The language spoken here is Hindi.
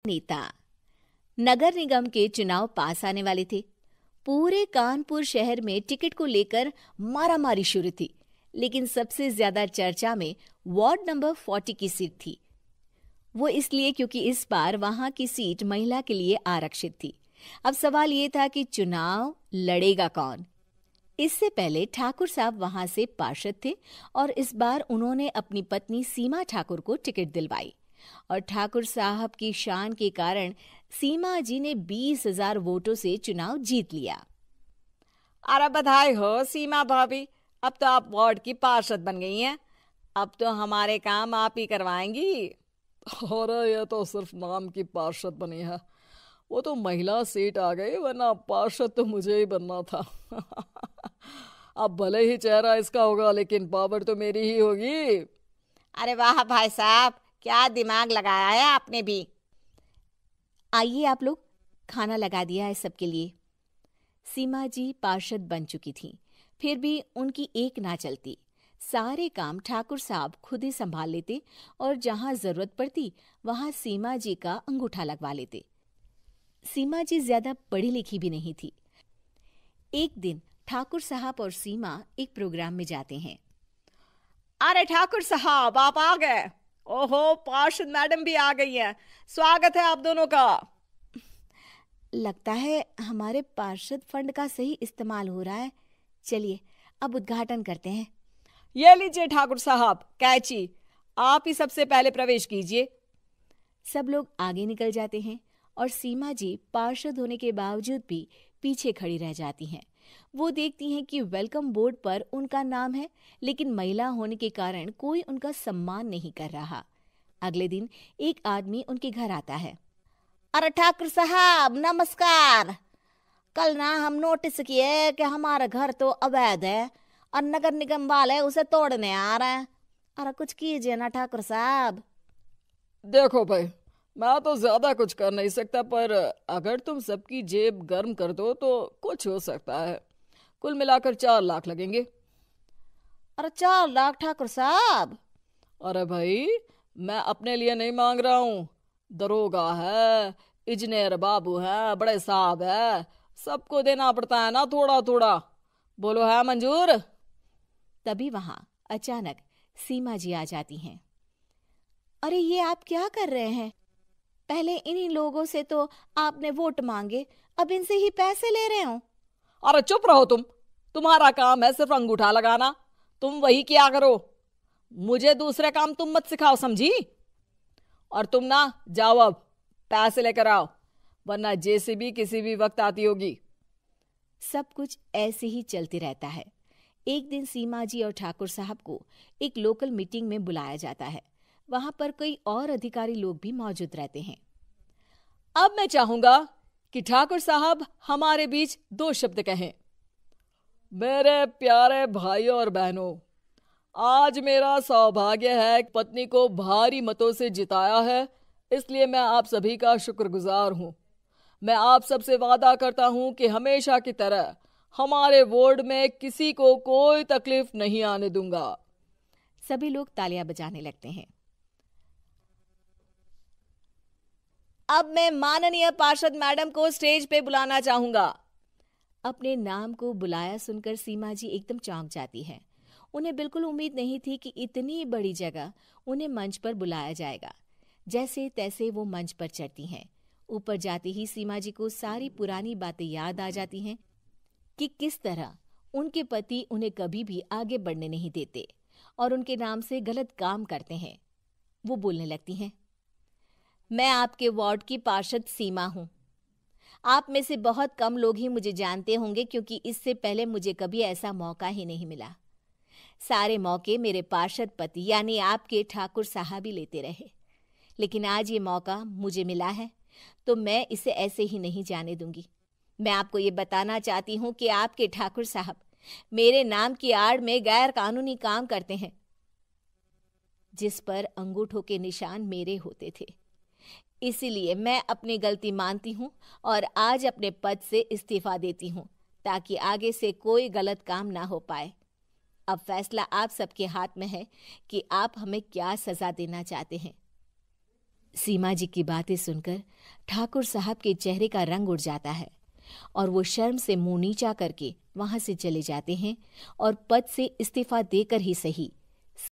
नेता। नगर निगम के चुनाव पास आने वाले थे। पूरे कानपुर शहर में टिकट को लेकर मारामारी शुरू थी, लेकिन सबसे ज्यादा चर्चा में वार्ड नंबर 40 की सीट थी। वो इसलिए क्योंकि इस बार वहां की सीट महिला के लिए आरक्षित थी। अब सवाल ये था कि चुनाव लड़ेगा कौन। इससे पहले ठाकुर साहब वहां से पार्षद थे और इस बार उन्होंने अपनी पत्नी सीमा ठाकुर को टिकट दिलवाई और ठाकुर साहब की शान के कारण सीमा जी ने 20,000 वोटों से चुनाव जीत लिया। अरे बधाई हो सीमा भाभी, अब तो आप वार्ड की पार्षद बन गई हैं। अब तो हमारे काम आप ही करवाएंगी। अरे ये तो सिर्फ नाम की पार्षद बनी है, वो तो महिला सीट आ गई, वरना पार्षद तो मुझे ही बनना था। अब भले ही चेहरा इसका होगा, लेकिन पावर तो मेरी ही होगी। अरे वाह भाई साहब, क्या दिमाग लगाया है आपने भी। आइए आप लोग, खाना लगा दिया है सबके लिए। सीमा जी पार्षद बन चुकी थीं, फिर भी उनकी एक ना चलती। सारे काम ठाकुर साहब खुद ही संभाल लेते और जहां जरूरत पड़ती वहां सीमा जी का अंगूठा लगवा लेते। सीमा जी ज्यादा पढ़ी लिखी भी नहीं थी। एक दिन ठाकुर साहब और सीमा एक प्रोग्राम में जाते हैं। अरे ठाकुर साहब, आप आ गए। ओहो, पार्षद मैडम भी आ गई हैं। स्वागत है आप दोनों का। लगता है हमारे पार्षद फंड का सही इस्तेमाल हो रहा है। चलिए अब उद्घाटन करते हैं। ये लीजिए ठाकुर साहब कैची, आप ही सबसे पहले प्रवेश कीजिए। सब लोग आगे निकल जाते हैं और सीमा जी पार्षद होने के बावजूद भी पीछे खड़ी रह जाती हैं। वो देखती हैं कि वेलकम बोर्ड पर उनका नाम है, लेकिन महिला होने के कारण कोई उनका सम्मान नहीं कर रहा। अगले दिन एक आदमी उनके घर आता है। अरे ठाकुर साहब नमस्कार। कल ना हम नोटिस किए कि हमारा घर तो अवैध है और नगर निगम वाले उसे तोड़ने आ रहे हैं। अरे कुछ कीजिए ना ठाकुर साहब। देखो भाई, मैं तो ज्यादा कुछ कर नहीं सकता, पर अगर तुम सबकी जेब गर्म कर दो तो कुछ हो सकता है। कुल मिलाकर 4 लाख लगेंगे। अरे 4 लाख ठाकुर साहब? अरे भाई, मैं अपने लिए नहीं मांग रहा हूँ। दरोगा है, इंजीनियर बाबू है, बड़े साहब है, सबको देना पड़ता है ना थोड़ा थोड़ा। बोलो है मंजूर? तभी वहां अचानक सीमा जी आ जाती हैं। अरे ये आप क्या कर रहे हैं? पहले इन्हीं लोगों से तो आपने वोट मांगे, अब इनसे ही पैसे ले रहे हो। अरे चुप रहो तुम। तुम्हारा काम है सिर्फ अंगूठा लगाना, तुम वही किया करो। मुझे दूसरे काम तुम मत सिखाओ, समझी? और तुम ना जाओ, अब पैसे लेकर आओ, वरना जेसीबी किसी भी वक्त आती होगी। सब कुछ ऐसे ही चलते रहता है। एक दिन सीमा जी और ठाकुर साहब को एक लोकल मीटिंग में बुलाया जाता है। वहां पर कई और अधिकारी लोग भी मौजूद रहते हैं। अब मैं चाहूंगा कि ठाकुर साहब हमारे बीच 2 शब्द कहें। मेरे प्यारे भाइयों और बहनों, आज मेरा सौभाग्य है कि पत्नी को भारी मतों से जिताया है, इसलिए मैं आप सभी का शुक्रगुजार हूँ। मैं आप सबसे वादा करता हूँ कि हमेशा की तरह हमारे वार्ड में किसी को कोई तकलीफ नहीं आने दूंगा। सभी लोग तालियां बजाने लगते हैं। अब मैं माननीय पार्षद मैडम को स्टेज पे बुलाना चाहूंगा। अपने नाम को बुलाया सुनकर सीमा जी एकदम चौंक जाती है। उन्हें बिल्कुल उम्मीद नहीं थी कि इतनी बड़ी जगह उन्हें मंच पर बुलाया जाएगा। जैसे तैसे वो मंच पर चढ़ती हैं। ऊपर जाते ही सीमा जी को सारी पुरानी बातें याद आ जाती हैं कि किस तरह उनके पति उन्हें कभी भी आगे बढ़ने नहीं देते और उनके नाम से गलत काम करते हैं। वो बोलने लगती हैं। मैं आपके वार्ड की पार्षद सीमा हूं। आप में से बहुत कम लोग ही मुझे जानते होंगे, क्योंकि इससे पहले मुझे कभी ऐसा मौका ही नहीं मिला। सारे मौके मेरे पार्षद पति यानी आपके ठाकुर साहब ही लेते रहे, लेकिन आज ये मौका मुझे मिला है तो मैं इसे ऐसे ही नहीं जाने दूंगी। मैं आपको ये बताना चाहती हूँ कि आपके ठाकुर साहब मेरे नाम की आड़ में गैर कानूनी काम करते हैं, जिस पर अंगूठों के निशान मेरे होते थे। इसीलिए मैं अपनी गलती मानती हूँ और आज अपने पद से इस्तीफा देती हूँ, ताकि आगे से कोई गलत काम ना हो पाए। अब फैसला आप सबके हाथ में है कि आप हमें क्या सजा देना चाहते हैं। सीमा जी की बातें सुनकर ठाकुर साहब के चेहरे का रंग उड़ जाता है और वो शर्म से मुंह नीचा करके वहां से चले जाते हैं और पद से इस्तीफा देकर ही सही